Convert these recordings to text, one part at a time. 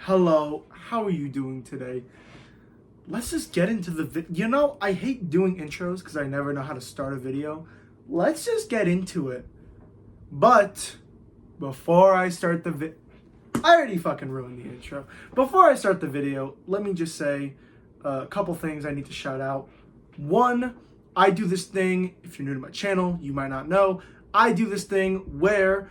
Hello, how are you doing today? Let's just get into the I hate doing intros because I never know how to start a video. Let's just get into it. But before I start I already fucking ruined the intro. Before I start the video, let me just say a couple things I need to shout out. One, I do this thing, if you're new to my channel, you might not know, I do this thing where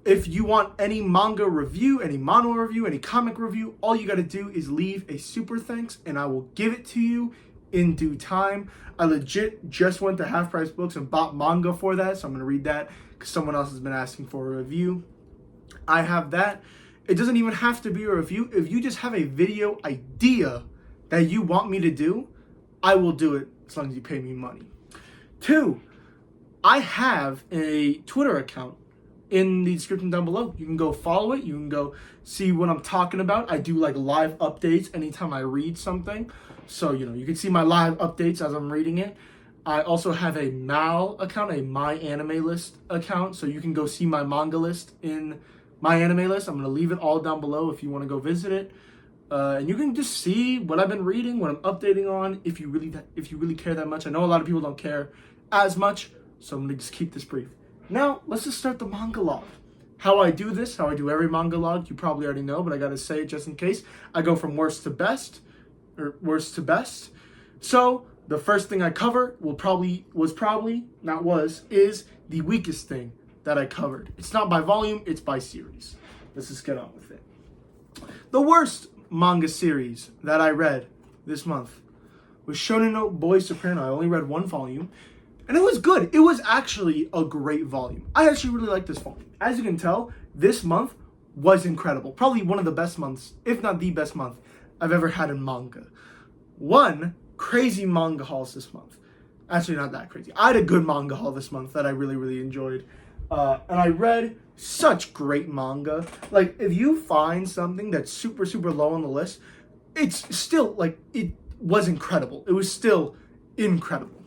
if you want any manga review, any manga review, any comic review, all you gotta do is leave a super thanks and I will give it to you in due time. I legit just went to Half Price Books and bought manga for that, so I'm gonna read that because someone else has been asking for a review. I have that. It doesn't even have to be a review. If you just have a video idea that you want me to do, I will do it as long as you pay me money. Two, I have a Twitter account in the description down below. You can go follow it. You can go see what I'm talking about. I do like live updates anytime I read something. So, you can see my live updates as I'm reading it. I also have a MAL account, a My Anime List account. So you can go see my manga list in My Anime List. I'm going to leave it all down below if you want to go visit it. And you can just see what I've been reading, what I'm updating on, if you really care that much. I know a lot of people don't care as much, so I'm going to just keep this brief. Now, let's just start the manga log. How I do this, how I do every manga log, you probably already know, but I gotta say it just in case. I go from worst to best. So, the first thing I cover is the weakest thing that I covered. It's not by volume, it's by series. Let's just get on with it. The worst manga series that I read this month was Shonen no Boy Soprano. I only read one volume. And it was good. It was actually a great volume. I actually really like this volume. As you can tell, this month was incredible. Probably one of the best months, if not the best month, I've ever had in manga. One, crazy manga hauls this month. Actually, not that crazy. I had a good manga haul this month that I really, really enjoyed. And I read such great manga. Like, if you find something that's super, super low on the list, it's still, it was incredible. It was still incredible.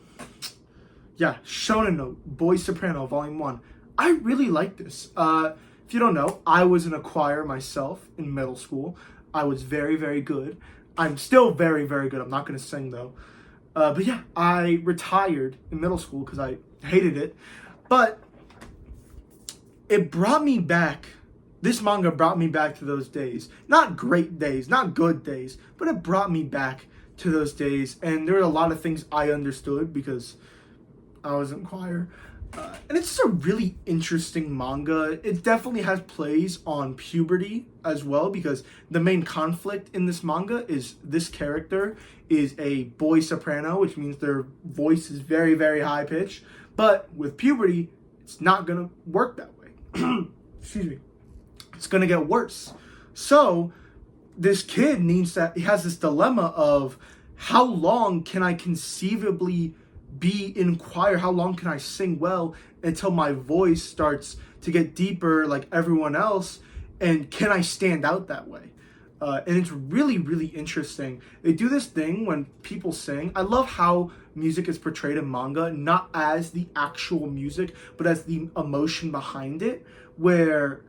Yeah, Shonen no Boy Soprano, Volume 1. I really like this. If you don't know, I was an acquirer myself in middle school. I was very, very good. I'm still very, very good. I'm not going to sing, though. But yeah, I retired in middle school because I hated it. But it brought me back. This manga brought me back to those days. Not great days, not good days, but it brought me back to those days. And there were a lot of things I understood because I was in choir. And it's just a really interesting manga. It definitely has plays on puberty as well because the main conflict in this manga is this character is a boy soprano, which means their voice is very, very high pitched. But with puberty, it's not going to work that way. Excuse me. It's going to get worse. So this kid he has this dilemma of how long can I conceivably be in choir? How long can I sing well until my voice starts to get deeper like everyone else? And can I stand out that way? And it's really, really interesting. They do this thing when people sing. I love how music is portrayed in manga, not as the actual music, but as the emotion behind it, where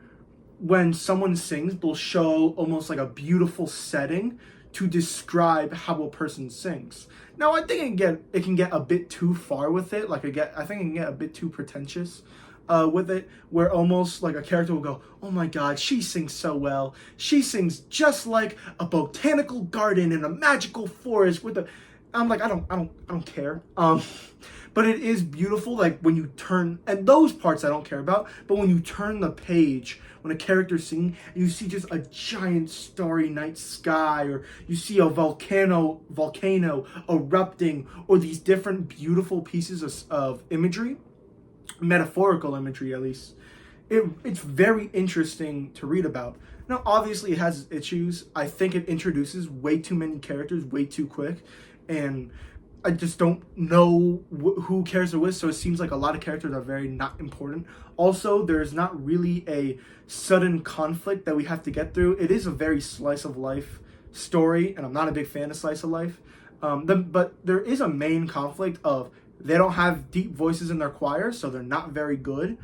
when someone sings, they'll show almost like a beautiful setting to describe how a person sings. Now, I think it can get a bit too far with it. I think it can get a bit too pretentious with it, where almost like a character will go, "Oh my God, she sings so well. She sings just like a botanical garden in a magical forest with a." I'm like, I don't care. But it is beautiful. Like when you turn, and those parts I don't care about. But when you turn the page, when a character's singing, and you see just a giant starry night sky, or you see a volcano erupting, or these different beautiful pieces of imagery, metaphorical imagery at least, it's very interesting to read about. Now, obviously, it has issues. I think it introduces way too many characters way too quick, and I just don't know who cares to with, so it seems like a lot of characters are very not important. Also, there's not really a sudden conflict that we have to get through. It is a very slice of life story, and I'm not a big fan of slice of life. But there is a main conflict of they don't have deep voices in their choir, so they're not very good.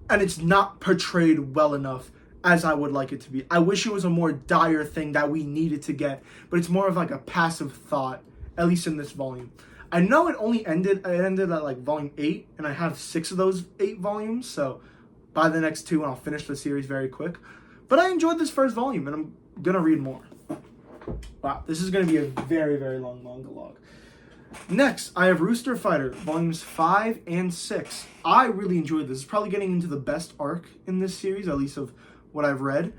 And it's not portrayed well enough as I would like it to be. I wish it was a more dire thing that we needed to get, but it's more of like a passive thought, at least in this volume. I know it ended at like volume 8, and I have 6 of those 8 volumes, so by the next 2, and I'll finish the series very quick. But I enjoyed this first volume, and I'm gonna read more. Wow, this is gonna be a very, very long manga log. Next, I have Rooster Fighter, volumes 5 and 6. I really enjoyed this. It's probably getting into the best arc in this series, at least of what I've read.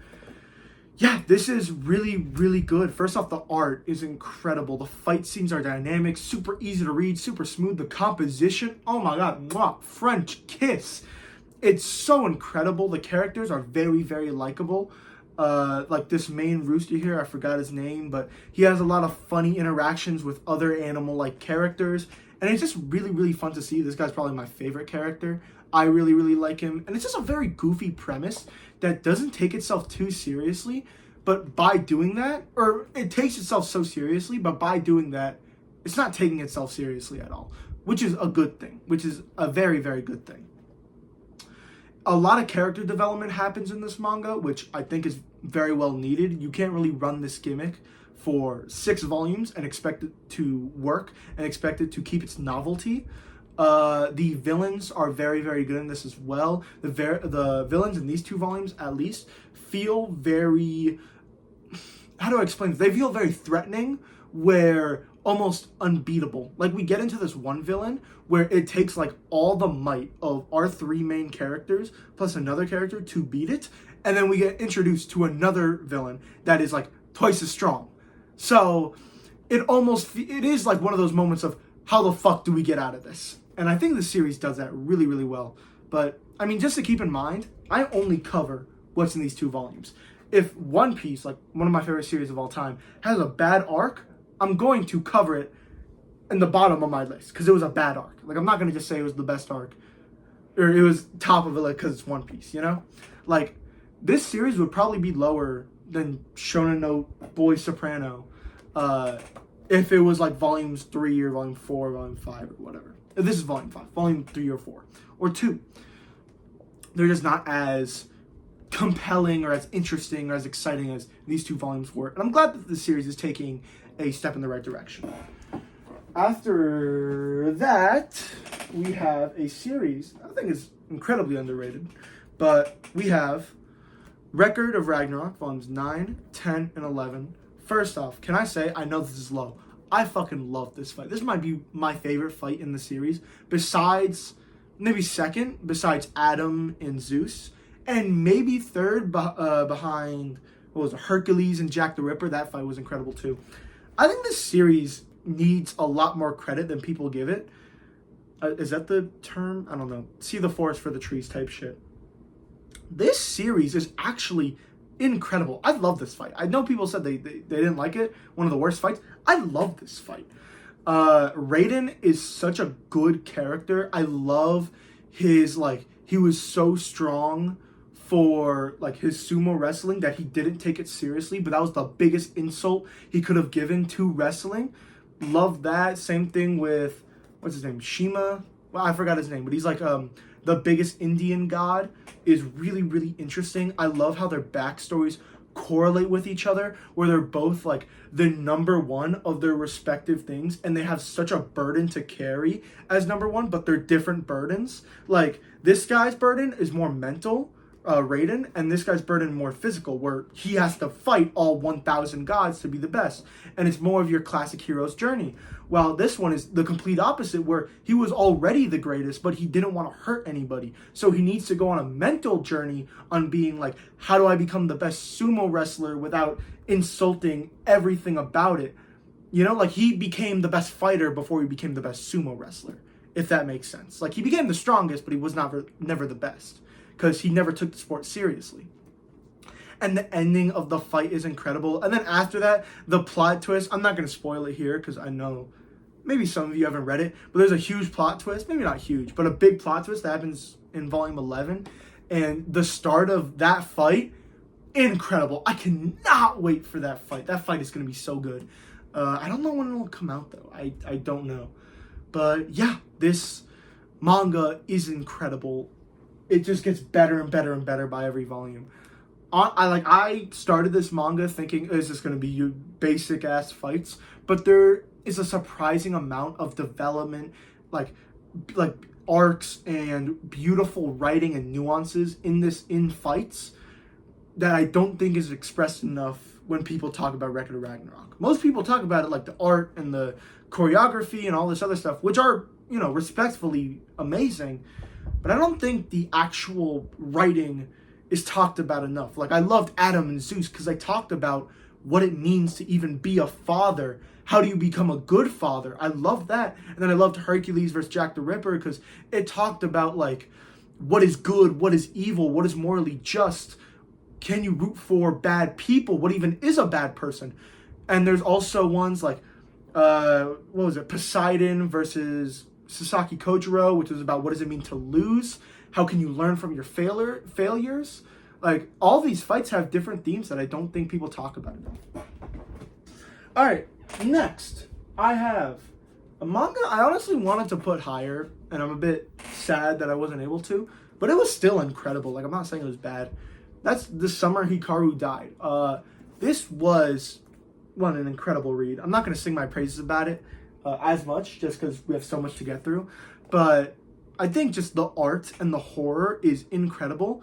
Yeah, this is really, really good. First off, the art is incredible. The fight scenes are dynamic, super easy to read, super smooth. The composition, oh my god, mwah, French kiss. It's so incredible. The characters are very, very likable. Like this main rooster here, I forgot his name, but he has a lot of funny interactions with other animal-like characters, and it's just really, really fun to see. This guy's probably my favorite character. I really, really like him, and it's just a very goofy premise that doesn't take itself too seriously, but by doing that, or it takes itself so seriously, but by doing that, it's not taking itself seriously at all, which is a good thing, which is a very, very good thing. A lot of character development happens in this manga, which I think is very well needed. You can't really run this gimmick for 6 volumes and expect it to work and expect it to keep its novelty. The villains are very, very good in this as well. The villains in these 2 volumes, at least, feel very... How do I explain this? They feel very threatening, where almost unbeatable. Like, we get into this one villain where it takes like all the might of our 3 main characters plus another character to beat it, and then we get introduced to another villain that is like twice as strong. So it is like one of those moments of, how the fuck do we get out of this? And I think the series does that really, really well. But I mean, just to keep in mind, I only cover what's in these 2 volumes. If One Piece, like one of my favorite series of all time, has a bad arc, I'm going to cover it in the bottom of my list because it was a bad arc. Like, I'm not going to just say it was the best arc or it was top of it like because it's One Piece, you know? Like, this series would probably be lower than Shonen no Boy Soprano if it was like volumes 3 or volume 4 or volume 5 or whatever. This is volume 5, volume 3 or 4 or 2. They're just not as compelling or as interesting or as exciting as these 2 volumes were. And I'm glad that the series is taking a step in the right direction. After that, we have a series I think is incredibly underrated, but we have Record of Ragnarok, volumes 9, 10, and 11. First off, can I say, I know this is low, I fucking love this fight. This might be my favorite fight in the series, besides, maybe second, besides Adam and Zeus, and maybe third behind, what was it, Hercules and Jack the Ripper. That fight was incredible too. I think this series needs a lot more credit than people give it. Is that the term? I don't know. See the forest for the trees type shit. This series is actually incredible. I love this fight. I know people said they didn't like it. One of the worst fights. I love this fight. Raiden is such a good character. I love his, like, he was so strong for like his sumo wrestling that he didn't take it seriously, but that was the biggest insult he could have given to wrestling. Love that. Same thing with, what's his name, Shima? Well, I forgot his name, but he's like the biggest Indian god. Is really, really interesting. I love how their backstories correlate with each other, where they're both like the number 1 of their respective things, and they have such a burden to carry as number 1, but they're different burdens. Like, this guy's burden is more mental, Raiden, and this guy's burden more physical, where he has to fight all 1,000 gods to be the best, and it's more of your classic hero's journey. While this one is the complete opposite, where he was already the greatest, but he didn't want to hurt anybody, so he needs to go on a mental journey on being like, how do I become the best sumo wrestler without insulting everything about it? You know, like, he became the best fighter before he became the best sumo wrestler, if that makes sense. Like, he became the strongest, but he was never the best, because he never took the sport seriously. And the ending of the fight is incredible. And then after that, the plot twist, I'm not going to spoil it here, because I know maybe some of you haven't read it, but there's a huge plot twist, maybe not huge, but a big plot twist that happens in volume 11. And the start of that fight, incredible. I cannot wait for that fight. That fight is going to be so good. I don't know when it will come out, though. I don't know. But yeah, this manga is incredible. It just gets better and better and better by every volume. I started this manga thinking, is this going to be your basic ass fights? But there is a surprising amount of development, like arcs and beautiful writing and nuances in fights that I don't think is expressed enough when people talk about Record of Ragnarok. Most people talk about it like the art and the choreography and all this other stuff, which are, respectfully amazing, but I don't think the actual writing is talked about enough. Like, I loved Adam and Zeus because I talked about what it means to even be a father. How do you become a good father? I loved that. And then I loved Hercules versus Jack the Ripper because it talked about, like, what is good, what is evil, what is morally just. Can you root for bad people? What even is a bad person? And there's also ones like, Poseidon versus Sasaki Kojiro, which is about what does it mean to lose? How can you learn from your failures? Like, all these fights have different themes that I don't think people talk about enough. All right, next, I have a manga I honestly wanted to put higher, and I'm a bit sad that I wasn't able to, but it was still incredible. Like, I'm not saying it was bad. That's The Summer Hikaru Died. This was, an incredible read. I'm not going to sing my praises about it as much, just because we have so much to get through, but I think just the art and the horror is incredible.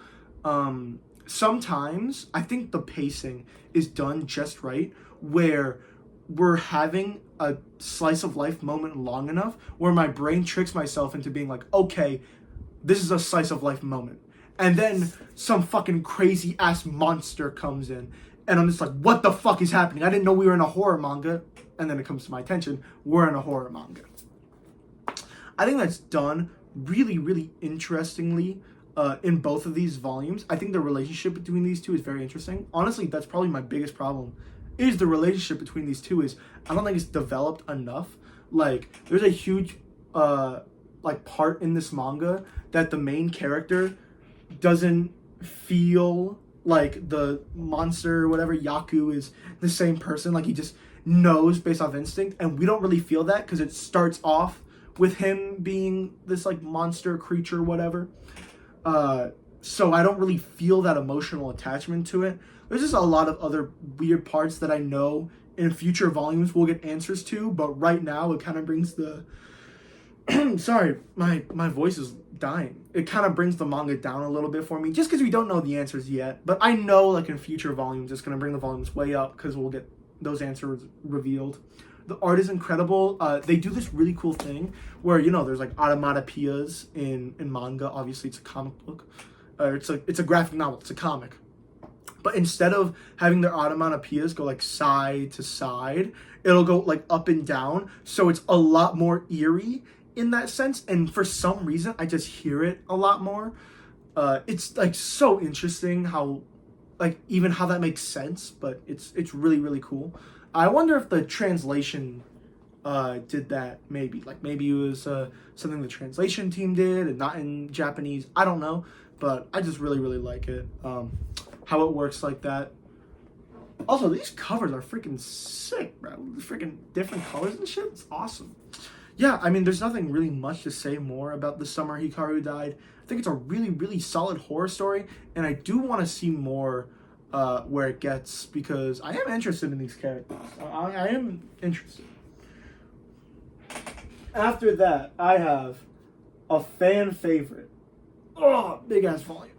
Sometimes I think the pacing is done just right, where we're having a slice of life moment long enough where my brain tricks myself into being like, okay, this is a slice of life moment. And then some fucking crazy ass monster comes in and I'm just like, what the fuck is happening? I didn't know we were in a horror manga. And then it comes to my attention, we're in a horror manga. I think that's done really, really interestingly in both of these volumes. I think the relationship between these two is very interesting. Honestly, that's probably my biggest problem, is the relationship between these two is I don't think it's developed enough. Like, there's a huge part in this manga that the main character doesn't feel like the monster or whatever, Yaku, is the same person. Like, he just knows based off instinct, and we don't really feel that because it starts off with him being this like monster creature, whatever. So I don't really feel that emotional attachment to it. There's just a lot of other weird parts that I know in future volumes we'll get answers to, but right now it kind of brings the sorry, my voice is dying. It kind of brings the manga down a little bit for me, just because we don't know the answers yet. But I know, like, in future volumes, it's going to bring the volumes way up because we'll get those answers revealed. The art is incredible. They do this really cool thing where, there's like automatopoeias in manga. Obviously, it's a comic book. It's a graphic novel. It's a comic. But instead of having their automatopoeias go like side to side, it'll go like up and down. So it's a lot more eerie in that sense. And for some reason, I just hear it a lot more. It's like so interesting how, like, even how that makes sense. But it's really, really cool. I wonder if the translation did that, maybe. Like, maybe it was something the translation team did and not in Japanese. I don't know. But I just really, really like it. How it works like that. Also, these covers are freaking sick, bro. Freaking different colors and shit. It's awesome. Yeah, I mean, there's nothing really much to say more about The Summer Hikaru Died. I think it's a really, really solid horror story. And I do want to see more where it gets, because I am interested in these characters. I am interested. After that, I have a fan favorite. Oh, big ass volume.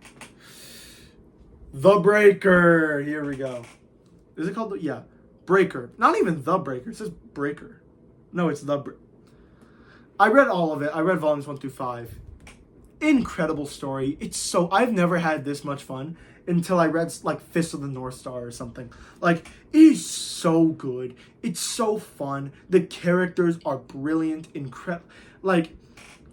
The Breaker. Here we go. Is it called yeah, Breaker. Not even The Breaker. It says Breaker. No, it's The Breaker. I read all of it. I read volumes 1 through 5. Incredible story. It's so, I've never had this much fun until I read like Fist of the North Star or something. Like, it is so good. It's so fun. The characters are brilliant, incredible. Like,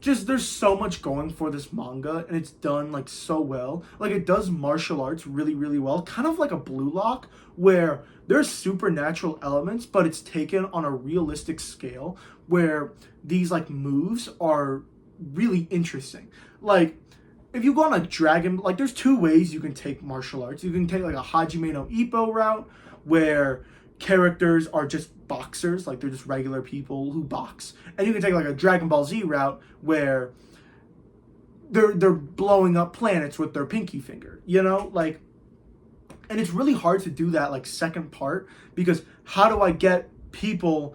just there's so much going for this manga, and it's done like so well. Like, it does martial arts really, really well, kind of like a Blue Lock, where there's supernatural elements, but it's taken on a realistic scale where these like moves are really interesting. Like, if you go on a dragon, like, there's two ways you can take martial arts. You can take like a Hajime no Ippo route, where characters are just boxers, like they're just regular people who box. And you can take like a Dragon Ball Z route where they're blowing up planets with their pinky finger, like, And it's really hard to do that, like, second part, because how do I get people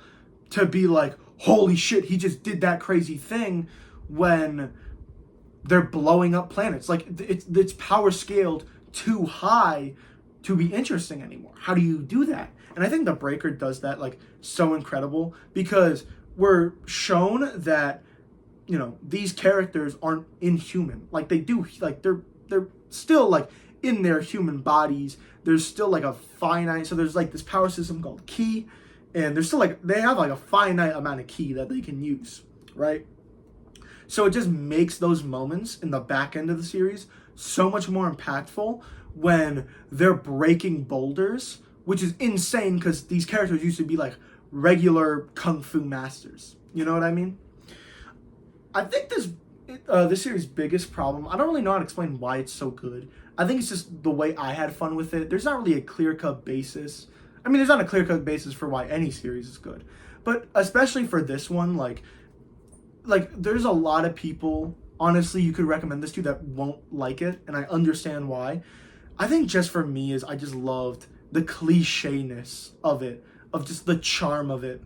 to be like, holy shit, he just did that crazy thing, when they're blowing up planets? Like, it's power scaled too high to be interesting anymore. How do you do that? And I think the Breaker does that, like, so incredible, because we're shown that, you know, these characters aren't inhuman. Like, they do, like, they're still, like, in their human bodies. There's still, like, a finite, so there's, like, this power system called ki, and there's still, like, they have, like, a finite amount of ki that they can use, right? So it just makes those moments in the back end of the series so much more impactful when they're breaking boulders, which is insane, because these characters used to be, like, regular kung fu masters. You know what I mean? I think this series' biggest problem, I don't really know how to explain why it's so good. I think it's just the way I had fun with it. There's not really a clear-cut basis. I mean, there's not a clear-cut basis for why any series is good. But especially for this one, like there's a lot of people, honestly, you could recommend this to that won't like it, and I understand why. I think just for me is I just loved the cliche-ness of it, of just the charm of it.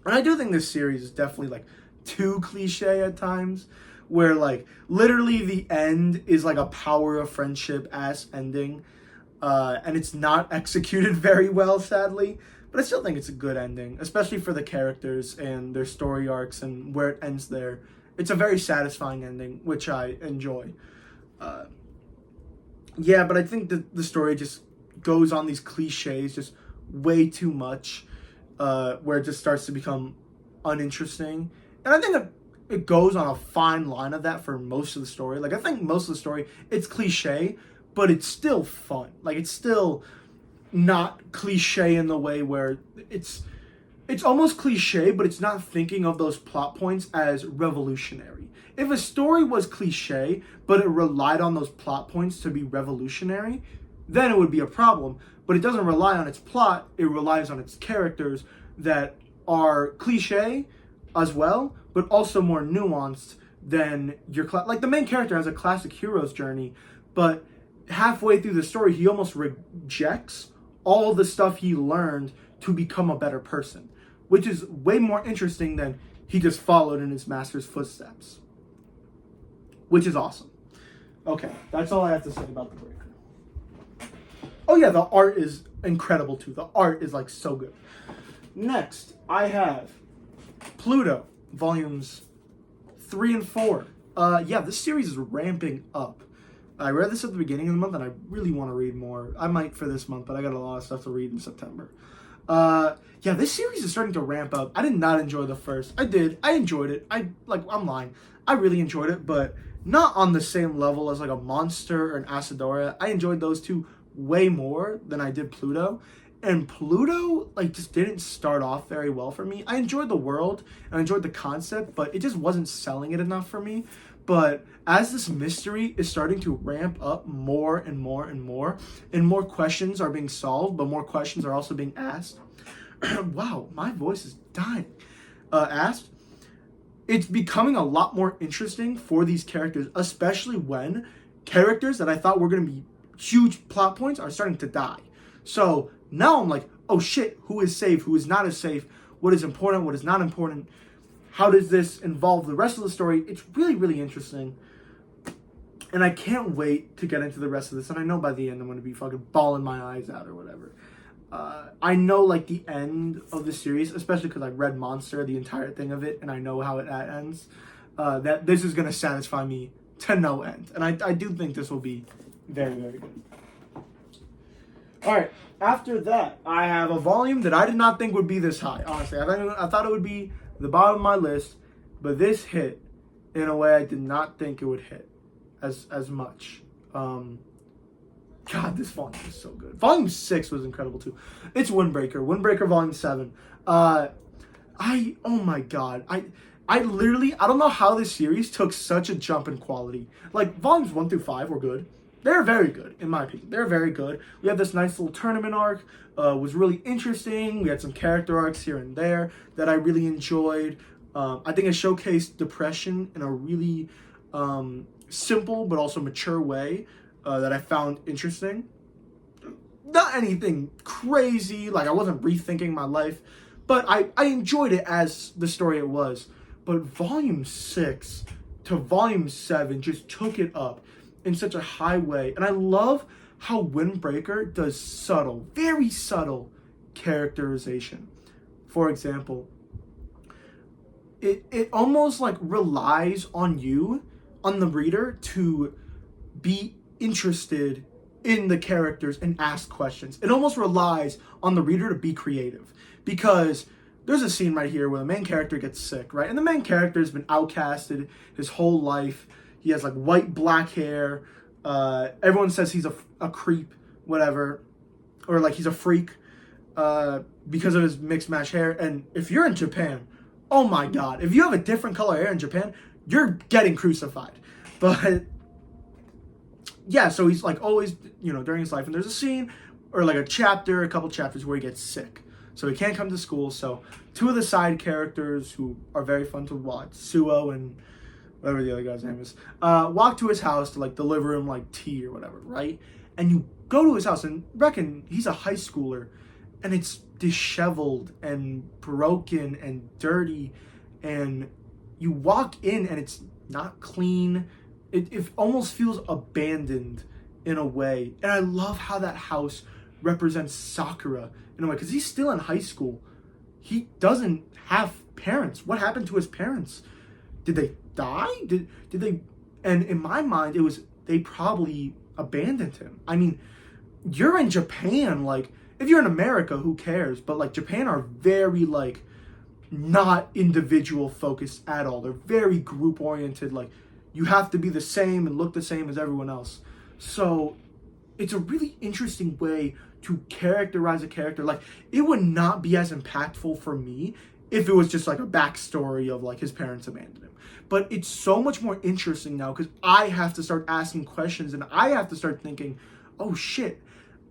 And I do think this series is definitely, like, too cliche at times, where, like, literally the end is like a power of friendship ass ending, and it's not executed very well, sadly, but I still think it's a good ending, especially for the characters and their story arcs and where it ends there. It's a very satisfying ending, which I enjoy. Yeah, but I think that the story just goes on these cliches just way too much, where it just starts to become uninteresting. And I think it goes on a fine line of that for most of the story. Like, I think most of the story, it's cliche, but it's still fun. Like, it's still not cliche in the way where it's almost cliche, but it's not thinking of those plot points as revolutionary. If a story was cliche, but it relied on those plot points to be revolutionary, then it would be a problem. But it doesn't rely on its plot, it relies on its characters that are cliche as well, but also more nuanced than your like, the main character has a classic hero's journey, but halfway through the story he almost rejects all the stuff he learned to become a better person, which is way more interesting than he just followed in his master's footsteps, which is awesome. Okay, that's all I have to say about the Breaker. Oh yeah, the art is incredible too. The art is, like, so good. Next, I have Pluto, volumes 3 and 4. Yeah, this series is ramping up. I read this at the beginning of the month, and I really want to read more. I might for this month, but I got a lot of stuff to read in September. Yeah, this series is starting to ramp up. I did not enjoy the first. I did. I enjoyed it. I'm lying. I really enjoyed it, but not on the same level as, like, a Monster or an Asadora. I enjoyed those two way more than I did Pluto. And Pluto, like, just didn't start off very well for me. I enjoyed the world, and I enjoyed the concept, but it just wasn't selling it enough for me. But as this mystery is starting to ramp up more and more and more, and more questions are being solved, but more questions are also being asked. Wow, my voice is dying. Asked. It's becoming a lot more interesting for these characters, especially when characters that I thought were going to be huge plot points are starting to die. So now I'm like, oh shit, who is safe, who is not as safe, what is important, what is not important, how does this involve the rest of the story? It's really, really interesting. And I can't wait to get into the rest of this. And I know by the end I'm going to be fucking bawling my eyes out or whatever. I know, like, the end of the series, especially because I read Monster, the entire thing of it, and I know how it ends, that this is going to satisfy me to no end. And I do think this will be very, very good. Alright, after that, I have a volume that I did not think would be this high, honestly. I thought it would be the bottom of my list, but this hit in a way I did not think it would hit as much. God, this volume is so good. Volume 6 was incredible too. It's Windbreaker. Windbreaker Volume 7. Oh my god. I literally, I don't know how this series took such a jump in quality. Like, volumes 1 through 5 were good. They're very good, in my opinion. They're very good. We had this nice little tournament arc. Was really interesting. We had some character arcs here and there that I really enjoyed. I think it showcased depression in a really simple but also mature way that I found interesting. not anything crazy, like I wasn't rethinking my life, but I enjoyed it as the story it was. But volume 6 to volume 7 just took it up in such a high way. And I love how Windbreaker does subtle, very subtle characterization. For example, it almost like relies on you, on the reader, to be interested in the characters and ask questions. It almost relies on the reader to be creative, because there's a scene right here where the main character gets sick, right? And the main character has been outcasted his whole life. He has like white, black hair. Everyone says he's a creep, whatever, or like he's a freak because of his mixed match hair. And if you're in Japan, oh my God, if you have a different color hair in Japan, you're getting crucified. But yeah, so he's like always, you know, during his life, and there's a scene or like a couple chapters where he gets sick. So he can't come to school. So two of the side characters who are very fun to watch, Suo and whatever the other guy's name is, walk to his house to like deliver him like tea or whatever, right? And you go to his house and reckon he's a high schooler, and it's disheveled and broken and dirty, and you walk in and it's not clean. It almost feels abandoned in a way. And I love how that house represents Sakura in a way, because he's still in high school. He doesn't have parents. What happened to his parents? Did they die? Did they? And in my mind, it was they probably abandoned him. I mean, you're in Japan. Like, if you're in America, who cares? But like, Japan are very like not individual focused at all. They're very group oriented. Like, you have to be the same and look the same as everyone else. So it's a really interesting way to characterize a character. Like, it would not be as impactful for me if it was just like a backstory of like his parents abandoned him. But it's so much more interesting now because I have to start asking questions and I have to start thinking, oh shit,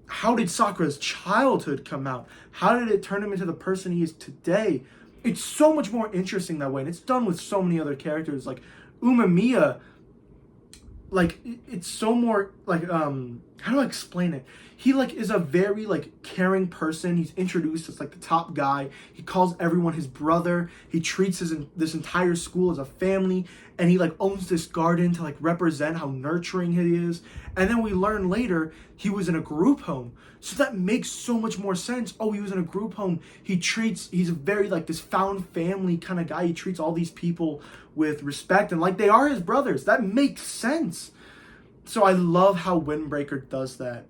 how did Sakura's childhood come out? How did it turn him into the person he is today? It's so much more interesting that way, and it's done with so many other characters. Like Umemiya, like it's so more like how do I explain it? He like is a very like caring person. He's introduced as like the top guy. He calls everyone his brother. He treats this entire school as a family, and he like owns this garden to like represent how nurturing he is. And then we learn later he was in a group home, so that makes so much more sense. Oh, he was in a group home. He's a very like this found family kind of guy. He treats all these people with respect and like they are his brothers. That makes sense. So I love how Windbreaker does that.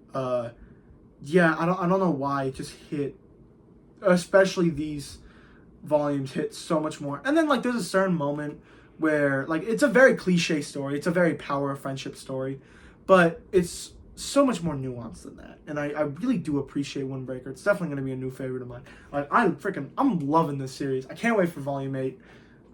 Yeah, I don't know why it just hit, especially these volumes hit so much more. And then like there's a certain moment where like it's a very cliche story. It's a very power of friendship story, but it's so much more nuanced than that. And I really do appreciate Windbreaker. It's definitely going to be a new favorite of mine. Like I'm loving this series. I can't wait for volume 8.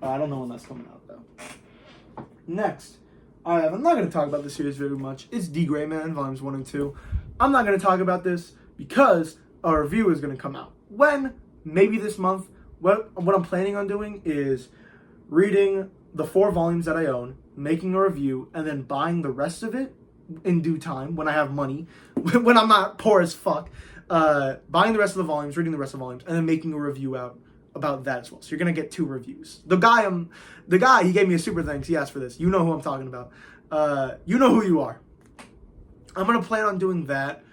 I don't know when that's coming out though. Next, I'm not going to talk about the series very much. It's Greyman, volumes 1 and 2. I'm not going to talk about this because a review is going to come out. When? Maybe this month. What I'm planning on doing is reading the 4 volumes that I own, making a review, and then buying the rest of it in due time when I have money, when I'm not poor as fuck. Buying the rest of the volumes, reading the rest of the volumes, and then making a review out about that as well. So you're gonna get 2 reviews. The guy, he gave me a super thanks. He asked for this. You know who I'm talking about. You know who you are. I'm gonna plan on doing that.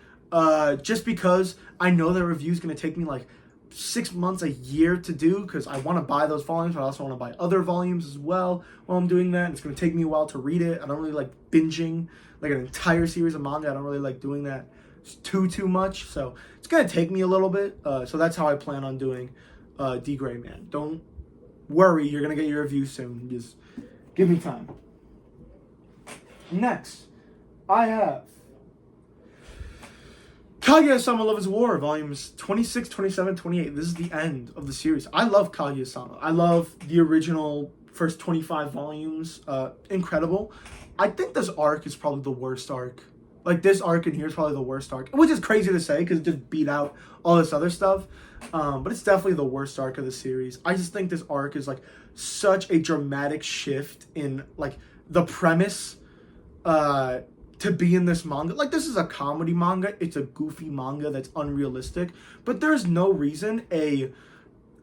Just because I know that review is gonna take me like 6 months, a year to do, because I want to buy those volumes, but I also want to buy other volumes as well while I'm doing that. And it's gonna take me a while to read it. I don't really like binging like an entire series of manga. I don't really like doing that too much. So it's gonna take me a little bit. So that's how I plan on doing Greyman. Don't worry, you're gonna get your review soon. Just give me time. Next, I have Kagama Love His War, volumes 26, 27, 28. This is the end of the series. I love Kagama. I love the original first 25 volumes. Incredible. I think this arc is probably the worst arc. Like, this arc in here is probably the worst arc, which is crazy to say because it just beat out all this other stuff. But it's definitely the worst arc of the series. I just think this arc is, like, such a dramatic shift in, like, the premise to be in this manga. Like, this is a comedy manga. It's a goofy manga that's unrealistic. But there's no reason a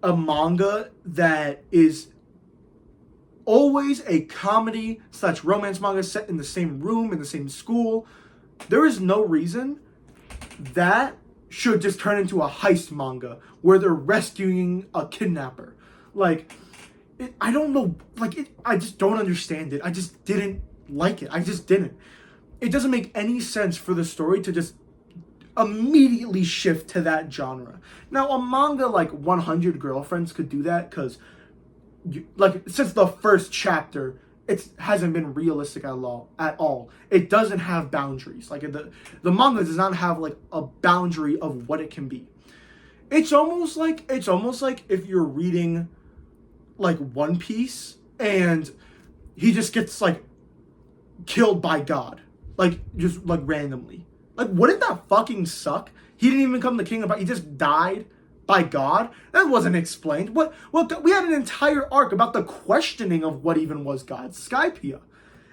manga that is always a comedy / romance manga set in the same room, in the same school, there is no reason that should just turn into a heist manga where they're rescuing a kidnapper. Like, I don't know. Like, I just don't understand it. I just didn't like it. I just didn't. It doesn't make any sense for the story to just immediately shift to that genre. Now, a manga like 100 Girlfriends could do that because, like, since the first chapter, it hasn't been realistic at all. It doesn't have boundaries. Like, the manga does not have, like, a boundary of what it can be. It's almost like if you're reading, like, One Piece and he just gets, like, killed by God. Like, just, like, randomly. Like, wouldn't that fucking suck? He didn't even become the king of... He just died by God? That wasn't explained. Well, we had an entire arc about the questioning of what even was God. Skypiea.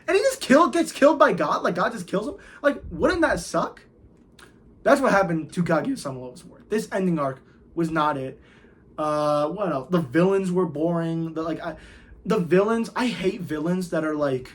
And he just gets killed by God? Like, God just kills him? Like, wouldn't that suck? That's what happened to Kagama Love His War. This ending arc was not it. What else? The villains were boring. The villains... I hate villains that are, like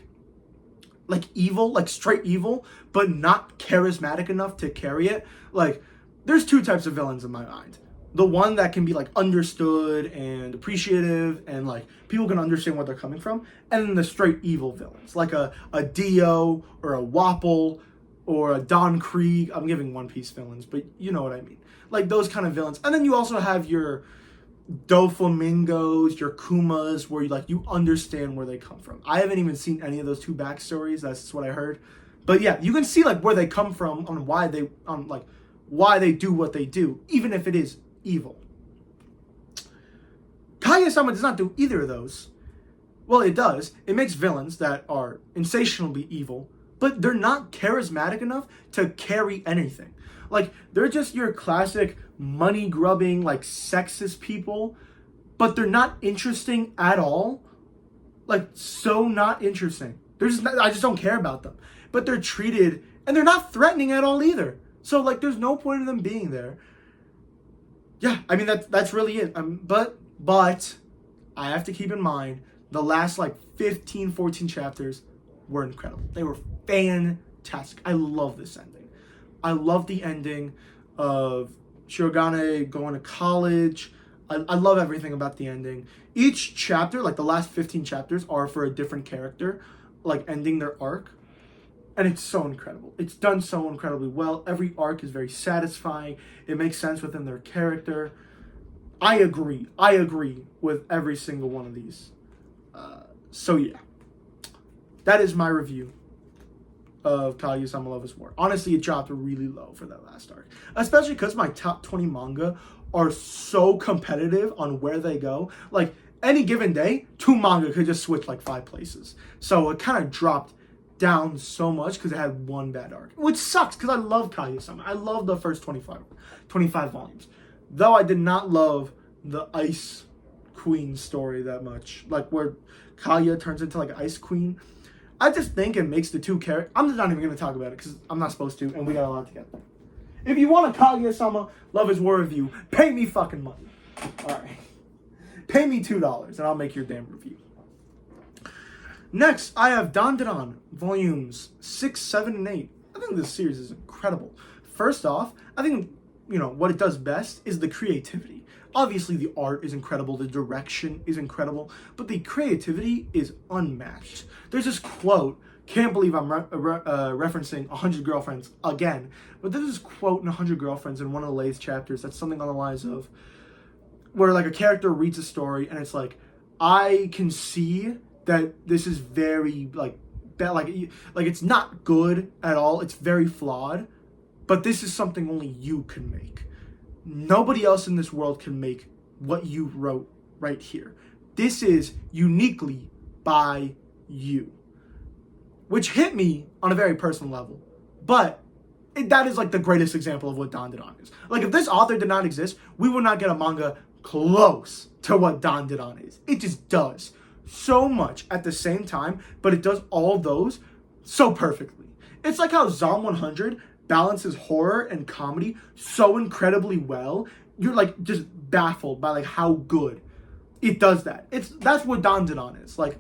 evil, like straight evil, but not charismatic enough to carry it. Like, there's two types of villains in my mind. The one that can be, like, understood and appreciative and, like, people can understand where they're coming from. And then the straight evil villains, like a Dio or a Wapple or a Don Krieg. I'm giving One Piece villains, but you know what I mean. Like, those kind of villains. And then you also have your Doflamingos, your Kumas, where you understand where they come from. I haven't even seen any of those two backstories. That's what I heard. But yeah, you can see, like, where they come from on why they do what they do, even if it is evil. Kaguya-sama does not do either of those. Well, it does. It makes villains that are insatiably evil, but they're not charismatic enough to carry anything. Like, they're just your classic money-grubbing, like, sexist people, but they're not interesting at all. Like, so not interesting. I just don't care about them. But they're treated, and they're not threatening at all either. So, like, there's no point in them being there. Yeah, I mean, that's really it. But I have to keep in mind, the last, like, 15, 14 chapters were incredible. They were fantastic. I love this ending. I love the ending of Shirogane going to college. I love everything about the ending. Each chapter, like the last 15 chapters, are for a different character, like ending their arc. And it's so incredible. It's done so incredibly well. Every arc is very satisfying. It makes sense within their character. I agree with every single one of these. So yeah, that is my review of Kagama Love His War. Honestly, it dropped really low for that last arc. Especially because my top 20 manga are so competitive on where they go. Like, any given day, 2 manga could just switch like 5 places. So it kind of dropped down so much because it had one bad arc. Which sucks because I love Kagama. I love the first 25 volumes. Though I did not love the Ice Queen story that much. Like, where Kaguya turns into like an Ice Queen. I just think it makes the two characters... I'm just not even going to talk about it because I'm not supposed to, and we got a lot to get there. If you want a Kaguya-sama Love His War review, pay me fucking money. Alright. Pay me $2 and I'll make your damn review. Next, I have Donon, volumes 6, 7, and 8. I think this series is incredible. First off, I think, what it does best is the creativity. Obviously, the art is incredible, the direction is incredible, but the creativity is unmatched. There's this quote, can't believe I'm referencing 100 Girlfriends again, but there's this quote in 100 Girlfriends in one of the latest chapters that's something on the lines of, where like a character reads a story and it's like, I can see that this is very like bad, like it's not good at all, it's very flawed, but this is something only you can make. Nobody else in this world can make what you wrote right here. This is uniquely by you. Which hit me on a very personal level. But that is like the greatest example of what Donon is. Like, if this author did not exist, we would not get a manga close to what Donon is. It just does so much at the same time, but it does all those so perfectly. It's like how Zom 100 balances horror and comedy so incredibly well. You're like just baffled by like how good it does that. That's what Donon is. Like,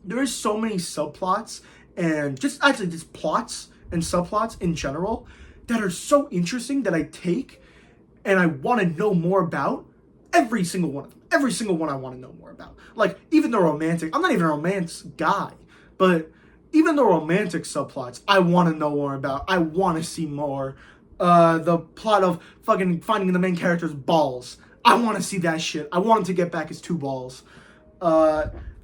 there's so many subplots and just plots and subplots in general that are so interesting that I take and I want to know more about every single one of them. Every single one I want to know more about. Like, even the romantic, I'm not even a romance guy, but even the romantic subplots I want to know more about. I want to see more. The plot of fucking finding the main character's balls. I want to see that shit. I want him to get back his 2 balls.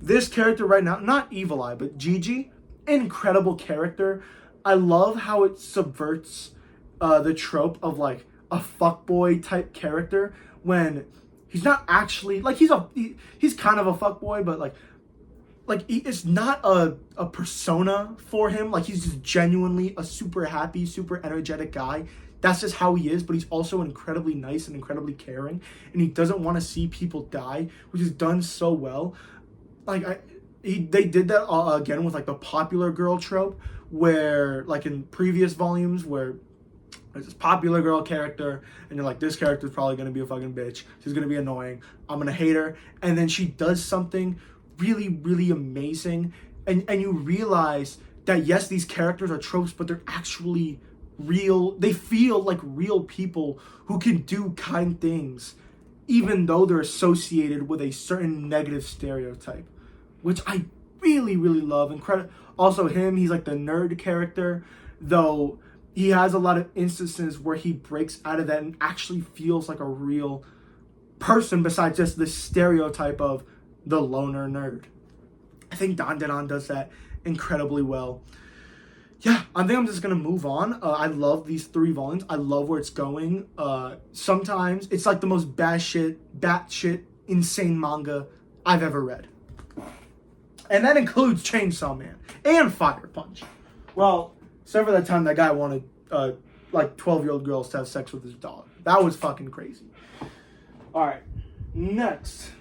This character right now, not Evil Eye, but Gigi, incredible character. I love how it subverts the trope of like a fuckboy type character when he's not actually like he's kind of a fuckboy, but like it's not a persona for him. Like, he's just genuinely a super happy, super energetic guy. That's just how he is, but he's also incredibly nice and incredibly caring, and he doesn't want to see people die, which is done so well. Like, they did that again with like the popular girl trope, where like in previous volumes where there's this popular girl character and you're like, this character's probably gonna be a fucking bitch, she's gonna be annoying, I'm gonna hate her, and then she does something really, really amazing, and you realize that yes, these characters are tropes, but they're actually real. They feel like real people who can do kind things even though they're associated with a certain negative stereotype, which I really, really love. Also him, he's like the nerd character, though he has a lot of instances where he breaks out of that and actually feels like a real person besides just the stereotype of the loner nerd. I think Donon does that incredibly well. Yeah, I think I'm just going to move on. I love these 3 volumes. I love where it's going. Sometimes it's like the most batshit, insane manga I've ever read. And that includes Chainsaw Man and Fire Punch. Well, except for that time that guy wanted like 12-year-old girls to have sex with his dog. That was fucking crazy. Alright, next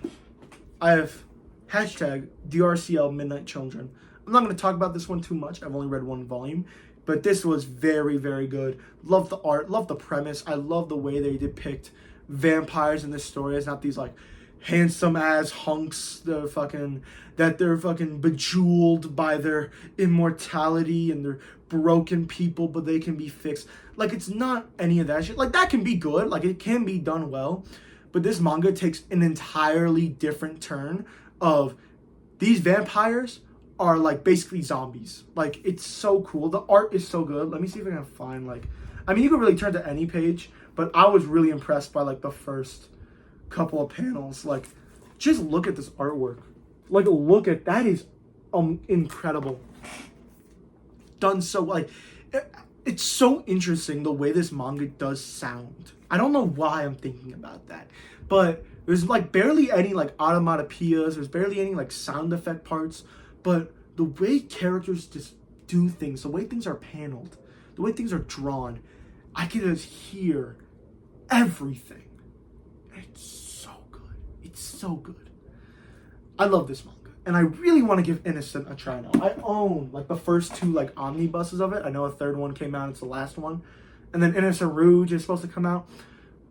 I have hashtag Drcl Midnight Children. I'm not going to talk about this one too much. I've only read 1 volume. But this was very, very good. Love the art. Love the premise. I love the way they depict vampires in this story. It's not these like handsome ass hunks that they're fucking bejeweled by their immortality and they're broken people, but they can be fixed. Like, it's not any of that shit. Like, that can be good. Like, it can be done well. But this manga takes an entirely different turn of these vampires are like basically zombies. Like, it's so cool. The art is so good. Let me see if I can find like, I mean, you could really turn to any page, but I was really impressed by like the first couple of panels. Like, just look at this artwork. Like, look at that is incredible. Done so like it's so interesting the way this manga does sound. I don't know why I'm thinking about that, but there's like barely any like onomatopoeias. There's barely any like sound effect parts, but the way characters just do things, the way things are paneled, the way things are drawn, I can just hear everything. It's so good. It's so good. I love this manga. And I really want to give Innocent a try now. I own like the first 2 like omnibuses of it. I know a 3rd one came out. It's the last one. And then Innocent Rouge is supposed to come out.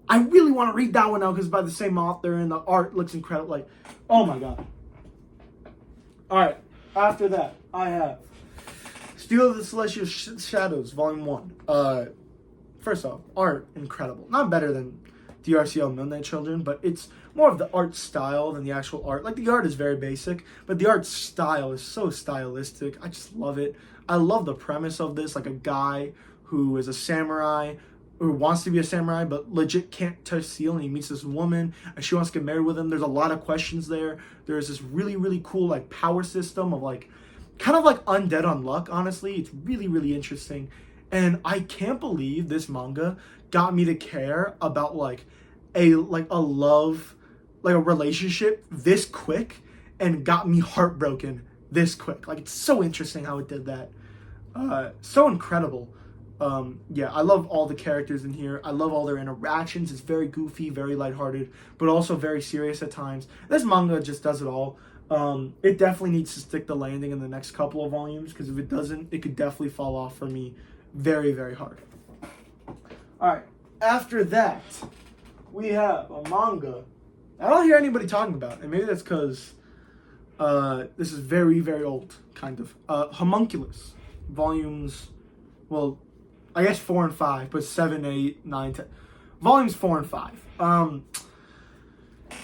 I really want to read that one now because it's by the same author and the art looks incredible. Like, oh my god. Alright. After that, I have Steel of the Celestial Shadows, Volume 1. First off, art, incredible. Not better than Drcl Midnight Children, but it's more of the art style than the actual art. Like, the art is very basic, but the art style is so stylistic. I just love it. I love the premise of this, like a guy who is a samurai, who wants to be a samurai, but legit can't touch steel, and he meets this woman, and she wants to get married with him. There's a lot of questions there. There's this really, really cool, like, power system of, like, kind of like Undead Unluck, honestly. It's really, really interesting. And I can't believe this manga got me to care about, like a love, like a relationship this quick, and got me heartbroken this quick. Like, it's so interesting how it did that. So incredible. Yeah, I love all the characters in here. I love all their interactions. It's very goofy, very lighthearted, but also very serious at times. This manga just does it all. It definitely needs to stick the landing in the next couple of volumes, because if it doesn't, it could definitely fall off for me very, very hard. Alright, after that, we have a manga I don't hear anybody talking about, and maybe that's because this is very, very old, kind of. Homunculus, volumes, well, I guess 4 and 5, but 7, 8, 9, 10. Volumes 4 and 5.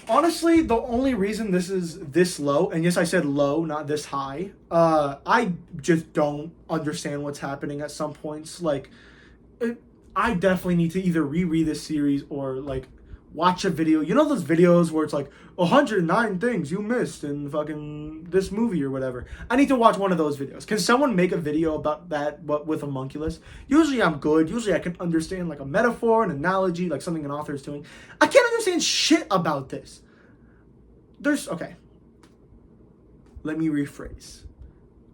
Honestly, the only reason this is this low, and yes, I said low, not this high, I just don't understand what's happening at some points. Like, I definitely need to either reread this series or, like, watch a video. You know those videos where it's like 109 things you missed in fucking this movie or whatever? I need to watch one of those videos. Can someone make a video about that, but with homunculus? Usually I'm good. Usually I can understand like a metaphor, an analogy, like something an author is doing. I can't understand shit about this. Okay. Let me rephrase.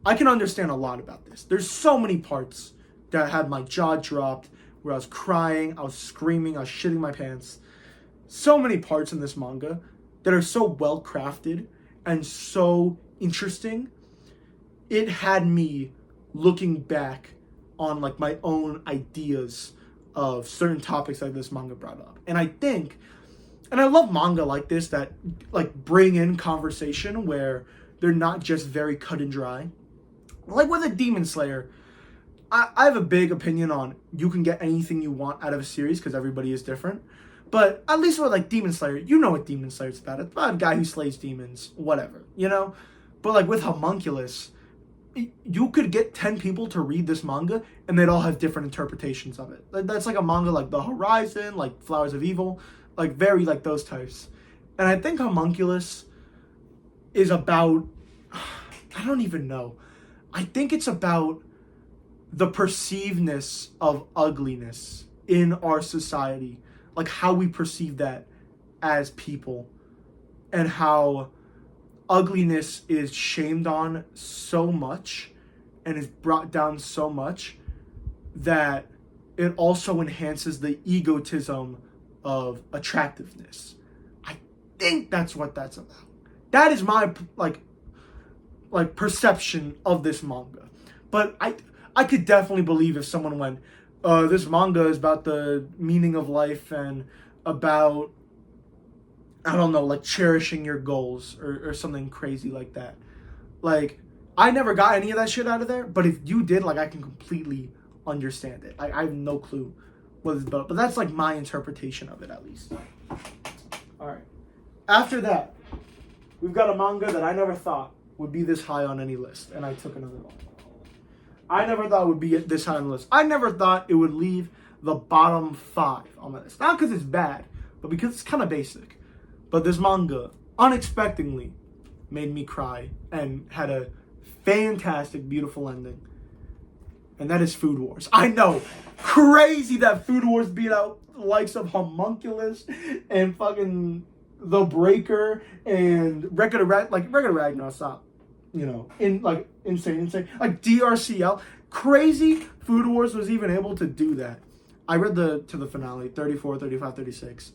I can understand a lot about this. There's so many parts that had my jaw dropped, where I was crying, I was screaming, I was shitting my pants. So many parts in this manga that are so well crafted and so interesting. It had me looking back on like my own ideas of certain topics that this manga brought up. And I think, and I love manga like this that like bring in conversation where they're not just very cut and dry. Like with a Demon Slayer, I have a big opinion on you can get anything you want out of a series because everybody is different. But at least with like Demon Slayer, you know what Demon Slayer's about. It's about a guy who slays demons, whatever, you know? But like with Homunculus, you could get 10 people to read this manga and they'd all have different interpretations of it. That's like a manga like The Horizon, like Flowers of Evil, like very like those types. And I think Homunculus is about, I don't even know. I think it's about the perceivedness of ugliness in our society. Like how we perceive that as people, and how ugliness is shamed on so much and is brought down so much that it also enhances the egotism of attractiveness. I think that's what that's about. That is my like perception of this manga. But I could definitely believe if someone went, this manga is about the meaning of life and about, I don't know, like cherishing your goals or something crazy like that. Like, I never got any of that shit out of there, but if you did, like, I can completely understand it. I have no clue what it's about, but that's like my interpretation of it at least. Alright. After that, we've got a manga that I never thought would be this high on any list, and I took another one. I never thought it would be this high on the list. I never thought it would leave the bottom 5 on my list. Not because it's bad, but because it's kind of basic. But this manga, unexpectedly, made me cry and had a fantastic, beautiful ending. And that is Food Wars. I know, crazy that Food Wars beat out the likes of Homunculus and fucking The Breaker and Regular Ragnarok, stop. You know, insane. Like Drcl, crazy. Food Wars was even able to do that. I read to the finale, 34, 35, 36.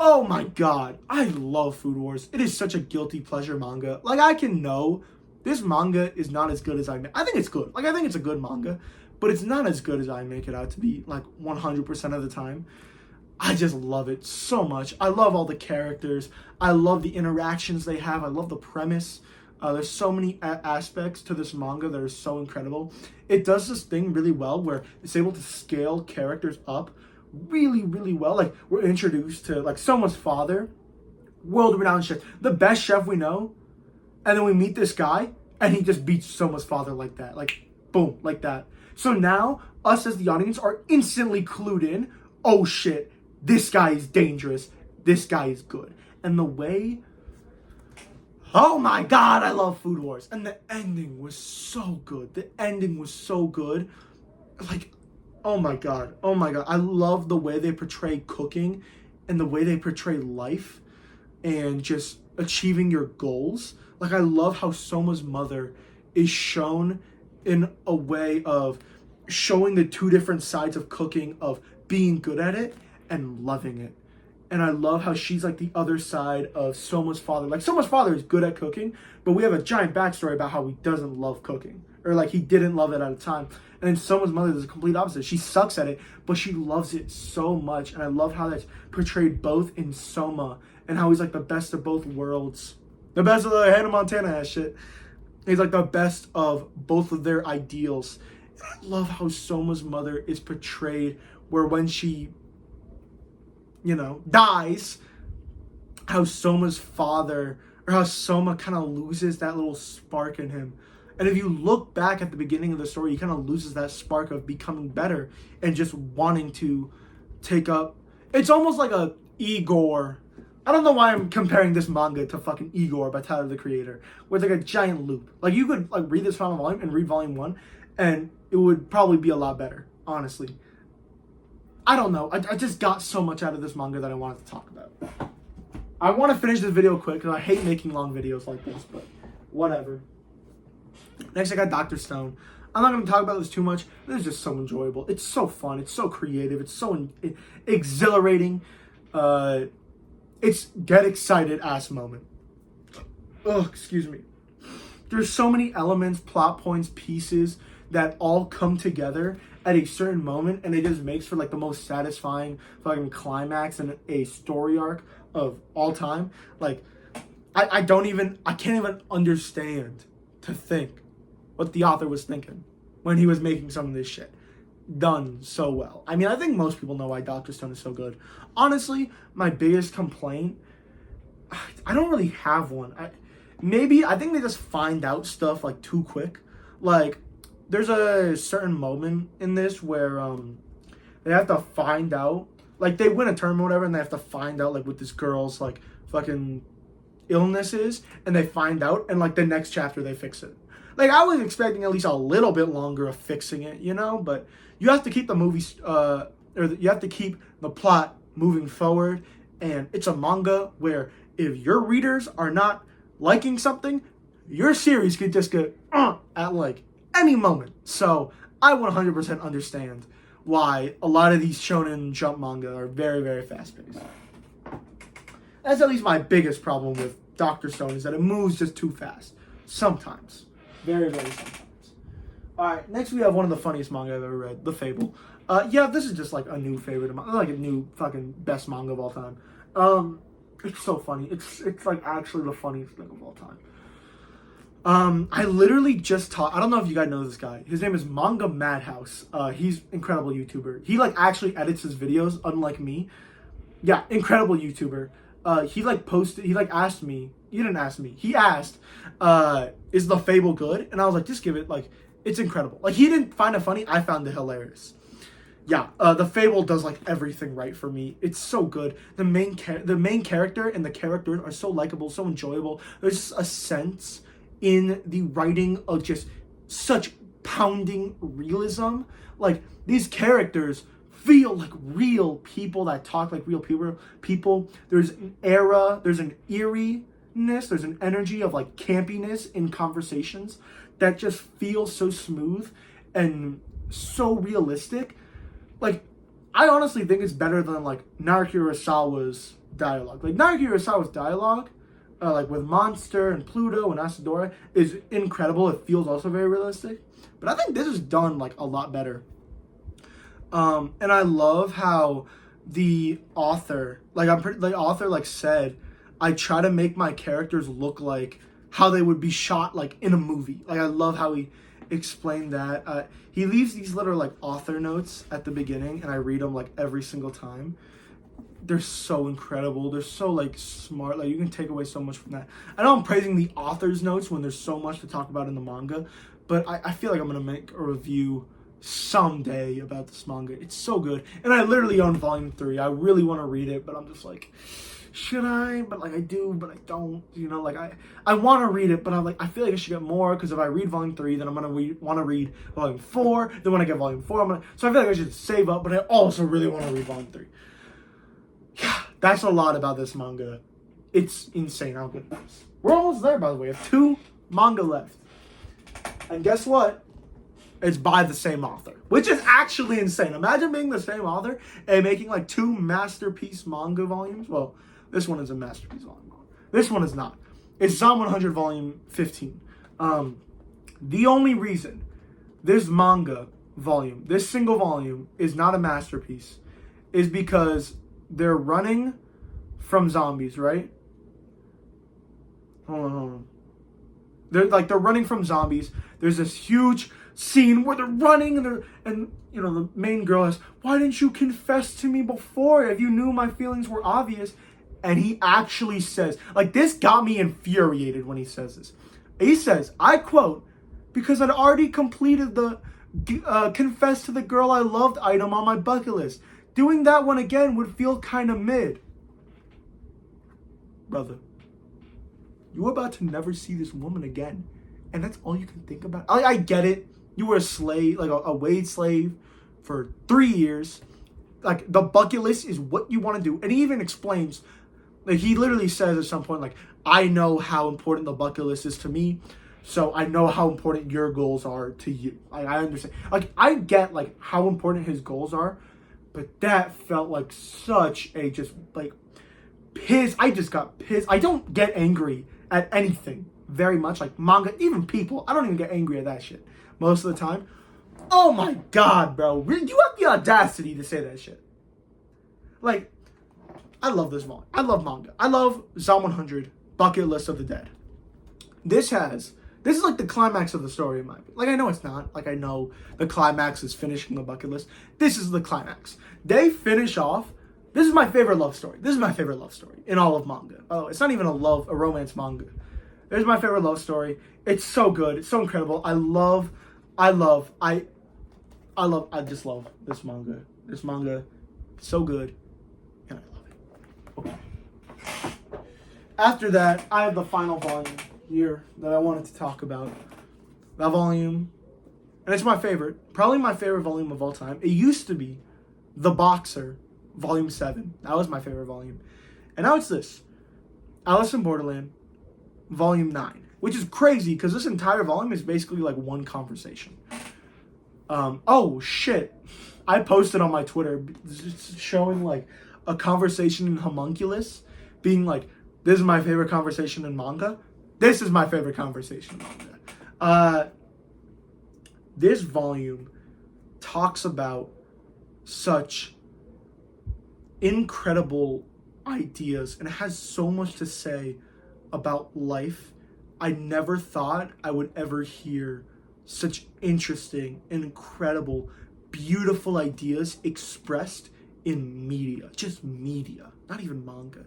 Oh my god, I love Food Wars. It is such a guilty pleasure manga. Like, I can know this manga is not as good as I think it's good. Like, I think it's a good manga, but it's not as good as I make it out to be, like, 100% of the time. I just love it so much. I love all the characters. I love the interactions they have. I love the premise. There's so many aspects to this manga that are so incredible. It does this thing really well where it's able to scale characters up really, really well. Like, we're introduced to, like, someone's father, world-renowned chef, the best chef we know, and then we meet this guy, and he just beats someone's father like that. Like, boom, like that. So now, us as the audience are instantly clued in, oh shit, this guy is dangerous, this guy is good. And the way... Oh my god, I love Food Wars. And the ending was so good. The ending was so good. Like, oh my god. I love the way they portray cooking and the way they portray life and just achieving your goals. Like, I love how Soma's mother is shown in a way of showing the two different sides of cooking, of being good at it and loving it. And I love how she's like the other side of Soma's father. Like Soma's father is good at cooking, but we have a giant backstory about how he doesn't love cooking. Or like he didn't love it at a time. And then Soma's mother is the complete opposite. She sucks at it, but she loves it so much. And I love how that's portrayed both in Soma and how he's like the best of both worlds. The best of the Hannah Montana ass shit. He's like the best of both of their ideals. And I love how Soma's mother is portrayed where when she, you know, dies, how Soma's father, or how Soma kind of loses that little spark in him. And if you look back at the beginning of the story, he kind of loses that spark of becoming better and just wanting to take up. It's almost like a Igor. I don't know why I'm comparing this manga to fucking Igor by Tyler the Creator, where it's like a giant loop. Like you could like read this final volume and read volume 1, and it would probably be a lot better, honestly. I don't know. I just got so much out of this manga that I wanted to talk about. I want to finish this video quick because I hate making long videos like this, but whatever. Next, I got Dr. Stone. I'm not going to talk about this too much. This is just so enjoyable. It's so fun. It's so creative. It's so exhilarating. It's get excited ass moment. Oh, excuse me. There's so many elements, plot points, pieces that all come together at a certain moment, and it just makes for like the most satisfying fucking climax and a story arc of all time. Like, I can't even understand to think what the author was thinking when he was making some of this shit. Done so well. I mean, I think most people know why Dr. Stone is so good. Honestly, my biggest complaint, I don't really have one. I think they just find out stuff like too quick. Like, there's a certain moment in this where they have to find out, like they win a tournament or whatever, and they have to find out like what this girl's like fucking illness is, and they find out, and like the next chapter they fix it. Like I was expecting at least a little bit longer of fixing it, you know, but you have to keep the movies, you have to keep the plot moving forward, and it's a manga where if your readers are not liking something, your series could just get at like any moment. So I 100% understand why a lot of these Shonen Jump manga are very, very fast-paced. That's at least my biggest problem with Dr. Stone, is that it moves just too fast. Sometimes. Very, very sometimes. Alright, next we have one of the funniest manga I've ever read, The Fable. Yeah, this is just like a new favorite of mine. Like a new fucking best manga of all time. It's so funny. It's like actually the funniest thing of all time. I literally just taught, I don't know if you guys know this guy. His name is Manga Madhouse. He's incredible YouTuber. He like actually edits his videos, unlike me. Yeah, incredible YouTuber. He like posted, he like asked me, he didn't ask me, he asked, is The Fable good? And I was like, just give it, like, it's incredible. Like, he didn't find it funny, I found it hilarious. Yeah, The Fable does like everything right for me. It's so good. The main character and the characters are so likable, so enjoyable. There's just a sense in the writing of just such pounding realism. Like, these characters feel like real people that talk like real people. There's an era, there's an eeriness, there's an energy of like campiness in conversations that just feels so smooth and so realistic. Like, I honestly think it's better than like Naoki Urasawa's dialogue. Like, Naoki Urasawa's dialogue, like with Monster and Pluto and Asadora, is incredible. It feels also very realistic. But I think this is done like a lot better. And I love how the author, said, I try to make my characters look like how they would be shot like in a movie. Like, I love how he explained that. He leaves these little like author notes at the beginning, and I read them like every single time. They're so incredible. They're so like smart. Like, you can take away so much from that. I know I'm praising the author's notes when there's so much to talk about in the manga, but I feel like I'm gonna make a review someday about this manga. It's so good, and I literally own volume 3. I really want to read it, but I'm just like, should I? But like, I do, but I don't. You know, like I want to read it, but I'm like, I feel like I should get more, because if I read volume 3, then I'm gonna want to read volume 4. Then when I get volume 4, so I feel like I should save up, but I also really want to read volume 3. Yeah, that's a lot about this manga. It's insane how good it is. We're almost there, by the way. We have 2 manga left, and guess what? It's by the same author, which is actually insane. Imagine being the same author and making like 2 masterpiece manga volumes. Well, this one is a masterpiece volume. This one is not. It's Zom 100 volume 15. The only reason this manga volume, this single volume, is not a masterpiece is because they're running from zombies, right? Hold on. They're running from zombies. There's this huge scene where they're running and you know, the main girl is, why didn't you confess to me before if you knew my feelings were obvious? And he actually says, like, this got me infuriated when he says this. He says, I quote, because I'd already completed the confess to the girl I loved item on my bucket list. Doing that one again would feel kind of mid. Brother, you're about to never see this woman again. And that's all you can think about. I get it. You were a slave, like a wage slave for 3 years. Like, the bucket list is what you want to do. And he even explains, like, he literally says at some point, like, I know how important the bucket list is to me. So I know how important your goals are to you. I understand. Like, I get, like, how important his goals are. But that felt like such a just, like, piss. I just got pissed. I don't get angry at anything very much. Like, manga, even people. I don't even get angry at that shit most of the time. Oh my god, bro. You have the audacity to say that shit. Like, I love this manga. I love manga. I love Zom 100, Bucket List of the Dead. This is like the climax of the story in my opinion. Like, I know it's not. Like, I know the climax is finishing the bucket list. This is the climax. They finish off. This is my favorite love story. This is my favorite love story in all of manga. Oh, it's not even a romance manga. This is my favorite love story. It's so good. It's so incredible. I just love this manga. This manga is so good. And I love it. Okay. After that, I have the final volume here that I wanted to talk about. That volume, and it's my favorite, probably my favorite volume of all time. It used to be The Boxer, Volume 7. That was my favorite volume. And now it's this, Allison Borderland, Volume 9, which is crazy because this entire volume is basically like one conversation. Oh shit, I posted on my Twitter showing like a conversation in Homunculus being like, this is my favorite conversation in manga. This is my favorite conversation in manga. This volume talks about such incredible ideas and it has so much to say about life. I never thought I would ever hear such interesting and incredible, beautiful ideas expressed in media. Just media, not even manga.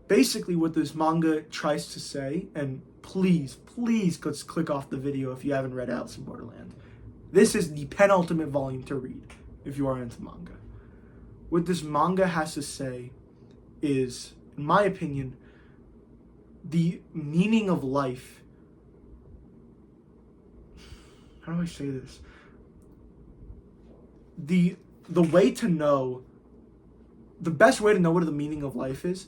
Basically what this manga tries to say, and please click off the video if you haven't read Allison Borderland. This is the penultimate volume to read if you are into manga. What this manga has to say is, in my opinion, the meaning of life. How do I say this? The way to know, the best way to know what the meaning of life is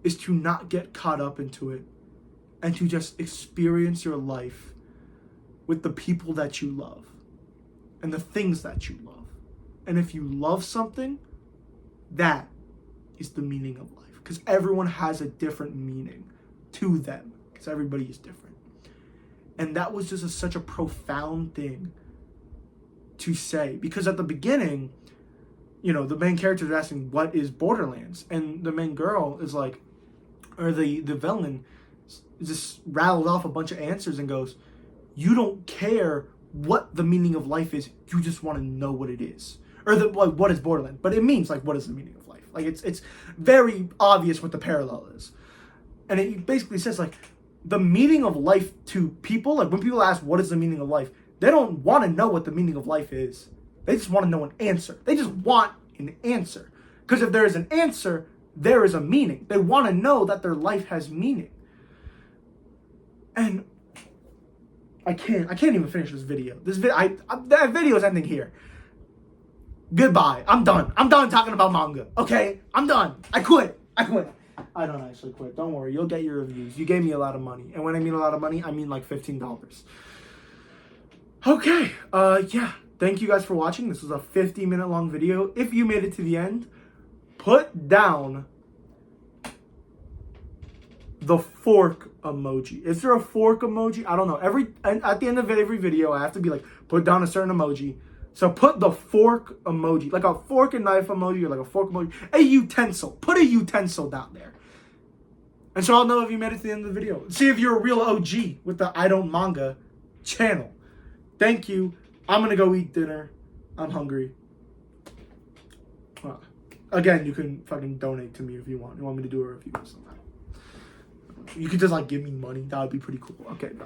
to not get caught up into it and to just experience your life with the people that you love and the things that you love. And if you love something, that is the meaning of life. Because everyone has a different meaning to them. Because everybody is different. And that was just such a profound thing to say. Because at the beginning, you know, the main character is asking, what is Borderlands? And the main girl is like, or the villain just rattled off a bunch of answers and goes, you don't care what the meaning of life is, you just want to know what it is. Or what is Borderland? But it means, like, what is the meaning of life? Like, it's very obvious what the parallel is. And it basically says, like, the meaning of life to people, like, when people ask what is the meaning of life, they don't want to know what the meaning of life is. They just want to know an answer. They just want an answer. Because if there is an answer, there is a meaning. They want to know that their life has meaning. And I can't even finish this video. That video is ending here. Goodbye. I'm done. I'm done talking about manga. Okay? I'm done. I quit. I don't actually quit. Don't worry. You'll get your reviews. You gave me a lot of money. And when I mean a lot of money, I mean like $15. Okay, yeah. Thank you guys for watching. This was a 50-minute long video. If you made it to the end, put down the fork emoji. Is there a fork emoji? I don't know. At the end of every video, I have to be like, put down a certain emoji. So put the fork emoji, like a fork and knife emoji, or like a fork emoji, a utensil. Put a utensil down there. And so I'll know if you made it to the end of the video. See if you're a real OG with the I Don't Manga channel. Thank you. I'm going to go eat dinner. I'm hungry. Again, you can fucking donate to me if you want. You want me to do a review or something. You could just like give me money. That would be pretty cool. Okay, bye.